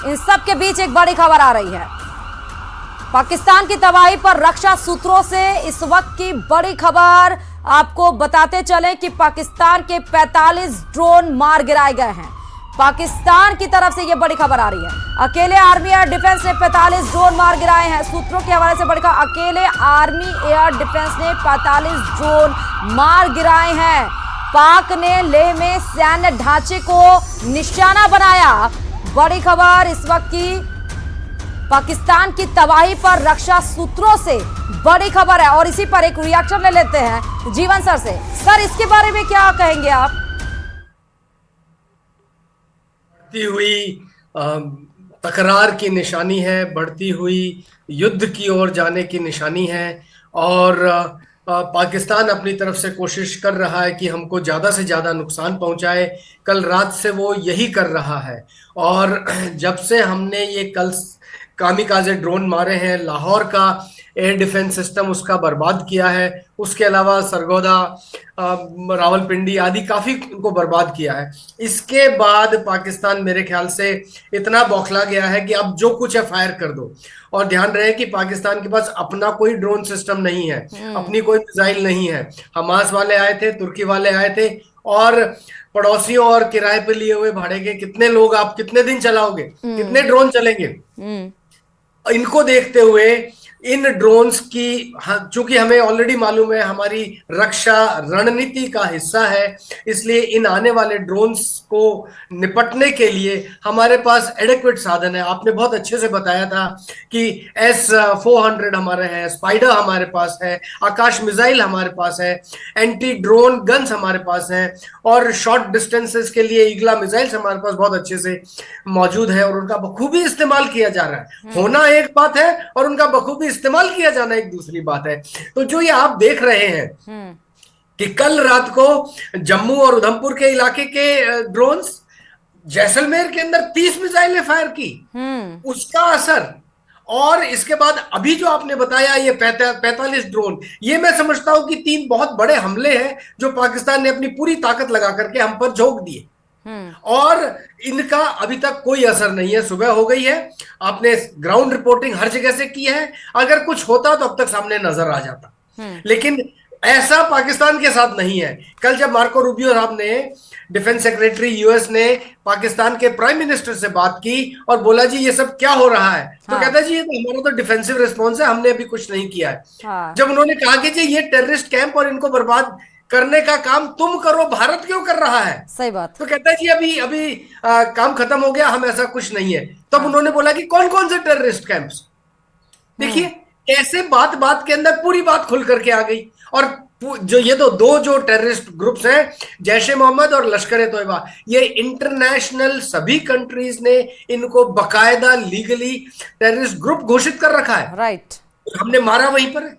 इन सब के बीच एक बड़ी खबर आ रही है। पाकिस्तान की तबाही पर रक्षा सूत्रों से इस वक्त की बड़ी खबर आपको बताते चले कि पाकिस्तान के 45 ड्रोन मार गिराए गए हैं। पाकिस्तान की तरफ से यह बड़ी खबर आ रही है। अकेले आर्मी एयर डिफेंस ने 45 ड्रोन मार गिराए हैं। सूत्रों के हवाले से बड़ी खबर, अकेले आर्मी एयर डिफेंस ने 45 ड्रोन मार गिराए हैं। पाक ने लेह में सैन्य ढांचे को निशाना बनाया। बड़ी खबर इस वक्त की पाकिस्तान की तबाही पर रक्षा सूत्रों से बड़ी खबर है और इसी पर एक रिएक्शन ले लेते हैं जीवन सर से। सर, इसके बारे में क्या कहेंगे आप? बढ़ती हुई तकरार की निशानी है, बढ़ती हुई युद्ध की ओर जाने की निशानी है और पाकिस्तान अपनी तरफ से कोशिश कर रहा है कि हमको ज़्यादा से ज़्यादा नुकसान पहुंचाए। कल रात से वो यही कर रहा है और जब से हमने ये कल कामिकाज़े ड्रोन मारे हैं, लाहौर का एयर डिफेंस सिस्टम उसका बर्बाद किया है, उसके अलावा सरगोदा, रावलपिंडी आदि काफ़ी को बर्बाद किया है। इसके बाद पाकिस्तान मेरे ख्याल से इतना बौखला गया है कि अब जो कुछ है फायर कर दो। और ध्यान रहे कि पाकिस्तान के पास अपना कोई ड्रोन सिस्टम नहीं है, अपनी कोई मिसाइल नहीं है। हमास वाले आए थे, तुर्की वाले आए थे और पड़ोसियों और किराए पे लिए हुए भाड़े के कितने लोग आप कितने दिन चलाओगे, कितने ड्रोन चलेंगे। इनको देखते हुए इन ड्रोन्स की, चूंकि हमें ऑलरेडी मालूम है हमारी रक्षा रणनीति का हिस्सा है, इसलिए इन आने वाले ड्रोन्स को निपटने के लिए हमारे पास एडिक्वेट साधन है। आपने बहुत अच्छे से बताया था कि S-400 हमारे हैं, स्पाइडर हमारे पास है, आकाश मिसाइल हमारे पास है, एंटी ड्रोन गन्स हमारे पास हैं और शॉर्ट डिस्टेंसेस के लिए ईगला मिसाइल्स हमारे पास बहुत अच्छे से मौजूद है और उनका बखूबी इस्तेमाल किया जा रहा है। होना एक बात है और उनका बखूबी इस्तेमाल किया जाना एक दूसरी बात है। तो जो ये आप देख रहे हैं कि कल रात को जम्मू और उधमपुर के इलाके के ड्रोन्स, जैसलमेर के अंदर 30 मिसाइलें फायर की, उसका असर। और इसके बाद अभी जो आपने बताया ये 45 ड्रोन, ये मैं समझता हूं कि 3 बहुत बड़े हमले हैं जो पाकिस्तान ने अपनी पूरी ताकत लगा करके हम पर झोंक दिए और इनका अभी तक कोई असर नहीं है। सुबह हो गई है, आपने ग्राउंड रिपोर्टिंग हर जगह से की है, अगर कुछ होता तो अब तक सामने नजर आ जाता, लेकिन ऐसा पाकिस्तान के साथ नहीं है। कल जब मार्को रूबियो साहब ने, डिफेंस सेक्रेटरी यूएस ने पाकिस्तान के प्राइम मिनिस्टर से बात की और बोला जी ये सब क्या हो रहा है, तो कहता जी ये तो हमारा तो डिफेंसिव रिस्पॉन्स है, हमने अभी कुछ नहीं किया है। जब उन्होंने कहा कि जी ये टेररिस्ट कैंप और इनको बर्बाद करने का काम तुम करो, भारत क्यों कर रहा है, सही बात, तो कहता है जी अभी काम खत्म हो गया, हम ऐसा कुछ नहीं है। तब उन्होंने बोला कि कौन कौन से टेररिस्ट कैंप्स। देखिए कैसे बात बात के अंदर पूरी बात खुल करके आ गई। और जो ये दो जो टेररिस्ट ग्रुप्स हैं, जैश ए मोहम्मद और लश्कर ए तोयबा, ये इंटरनेशनल सभी कंट्रीज ने इनको बकायदा लीगली टेररिस्ट ग्रुप घोषित कर रखा है। राइट, हमने मारा वहीं पर है,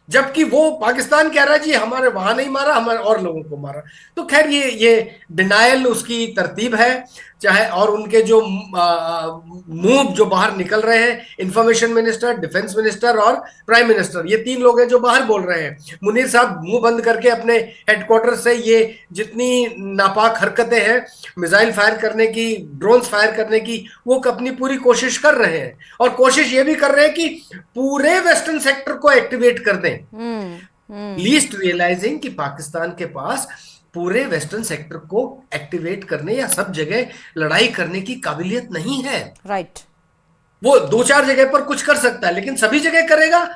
जबकि वो पाकिस्तान कह रहा है जी हमारे वहां नहीं मारा, हमारे और लोगों को मारा। तो खैर ये डिनायल उसकी तरतीब है, चाहे और उनके जो मूव जो बाहर निकल रहे हैं, इंफॉर्मेशन मिनिस्टर, डिफेंस मिनिस्टर और प्राइम मिनिस्टर, ये 3 लोग हैं जो बाहर बोल रहे हैं। मुनीर साहब मुंह बंद करके अपने हेडक्वार्टर से ये जितनी नापाक हरकतें हैं मिसाइल फायर करने की, ड्रोन्स फायर करने की, वो अपनी पूरी कोशिश कर रहे हैं और कोशिश ये भी कर रहे हैं कि पूरे वेस्टर्न सेक्टर को एक्टिवेट कर दें, लीस्ट रियलाइजिंग कि पाकिस्तान के पास पूरे वेस्टर्न सेक्टर को एक्टिवेट करने या सब जगह लड़ाई करने की काबिलियत नहीं है। राइट, वो 2-4 जगह पर कुछ कर सकता है, लेकिन सभी जगह करेगा,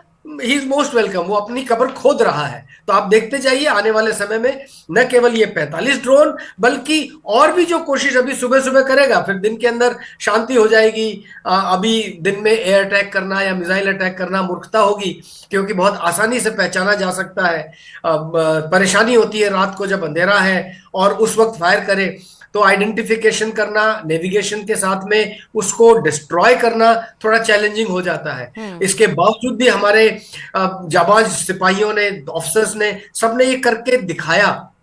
ही इज मोस्ट वेलकम। वो अपनी कब्र खोद रहा है। तो आप देखते जाइए आने वाले समय में न केवल ये 45 ड्रोन, बल्कि और भी जो कोशिश अभी सुबह सुबह करेगा, फिर दिन के अंदर शांति हो जाएगी। अभी दिन में एयर अटैक करना या मिसाइल अटैक करना मूर्खता होगी, क्योंकि बहुत आसानी से पहचाना जा सकता है। परेशानी होती है रात को जब अंधेरा है और उस वक्त फायर करे, तो आइडेंटिफिकेशन करना, नेविगेशन के साथ में उसको डिस्ट्रॉय करना थोड़ा चैलेंजिंग हो जाता है। इसके बावजूद भी हमारे जाबाज सिपाहियों ने, ऑफिसर्स ने, सबने ये करके दिखाया